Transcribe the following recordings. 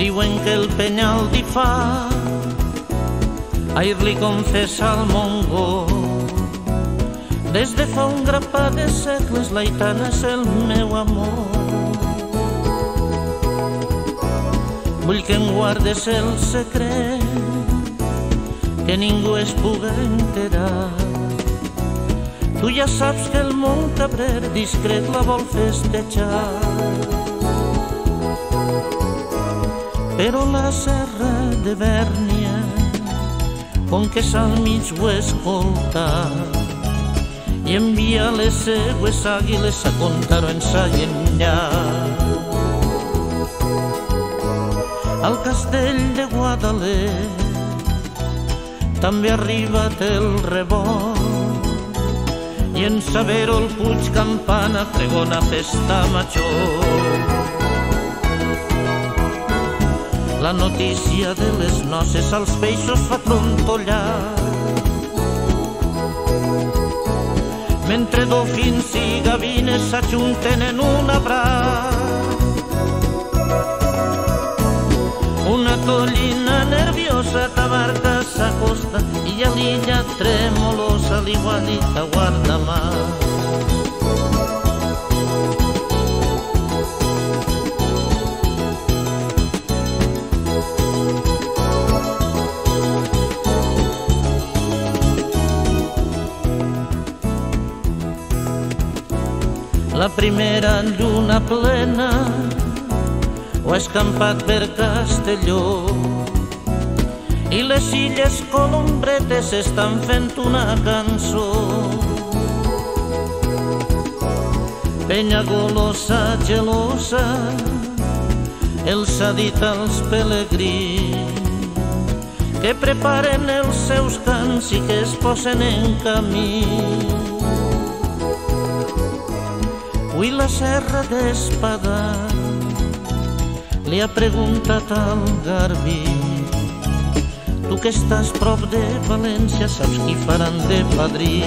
Diuen que el penyal di fa. Ahir li confessa al Montgó. Des de fa un grapat de segles l'Aitana és el meu amor. Vull que em guardes el secret, que ningú es puga enterar. Tu ja saps que el Montcabrer discret la vol festejar, però la serra de Bèrnia, com que s'al mig ho escolta, i envia les seues àguiles a contar-ho enllà. Al castell de Guadalet també ha arribat el rebot, i en saber-ho el Puig Campana pregona festa major. La notícia de les noces als peixos fa trontollar, mentre dofins i gavines s'ajunten en un abraç. Una tollina nerviosa tabarca s'acosta i a l'illa tremolosa l'igualita guarda mà. La primera lluna plena ho ha escampat per Castelló, i les illes colombretes estan fent una cançó. Penyagolosa gelosa els ha dit als pelegrins que preparen els seus cants i que es posen en camí. Avui la serra d'Espadà li ha preguntat al Garbí: tu que estàs prop de València, saps qui faran de padrí?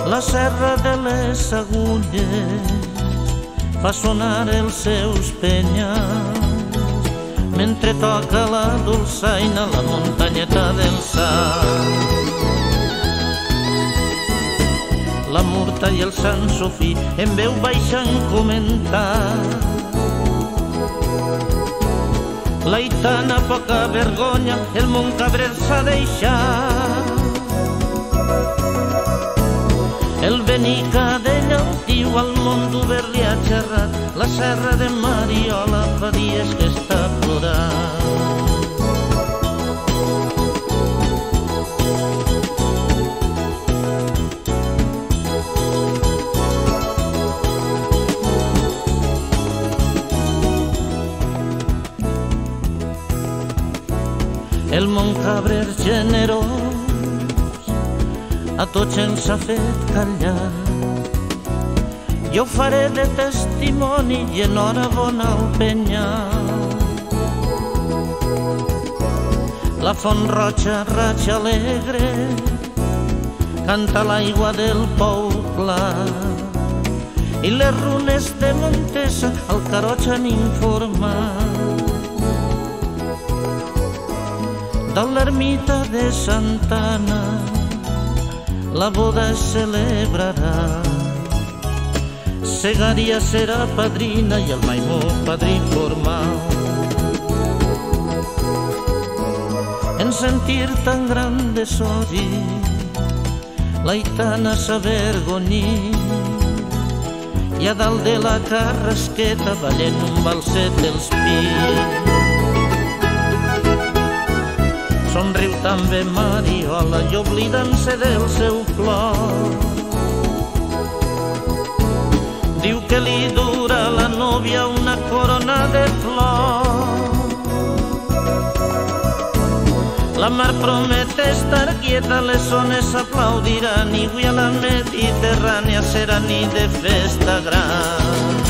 La serra de les Agulles fa sonar els seus penyals, mentre toca la dolçaina la muntanyeta del Sal. La Murta i el Sant Sofí en veu baixa han comentat: l'Aitana, poca vergonya, el Montcabrer s'ha deixat. El Benicadell altiu al món d'Obert li ha xerrat, la serra de Mariola fa dies que està plorant. El Montcabrer generós a tots ens ha fet callar. Jo faré de testimoni i enhorabona al penyal. La Font Roja raja alegre canta l'aigua del Pou clar, i les runes de Montesa al Carroig han informat. De l'ermita de Santa Anna la boda es celebrarà. Segària serà padrina i el Maimó padrí formal. En sentir tan gran desori l'Aitana s'avergonyí, i a dalt de la carrasqueta ballen un balset dels pins. Somriu també Mariola i oblidant-se del seu plor. Diu que li dura a la nòvia una corona de flor. La mar promet estar quieta, les ones aplaudiran, i avui a la Mediterrània serà nit de festa gran.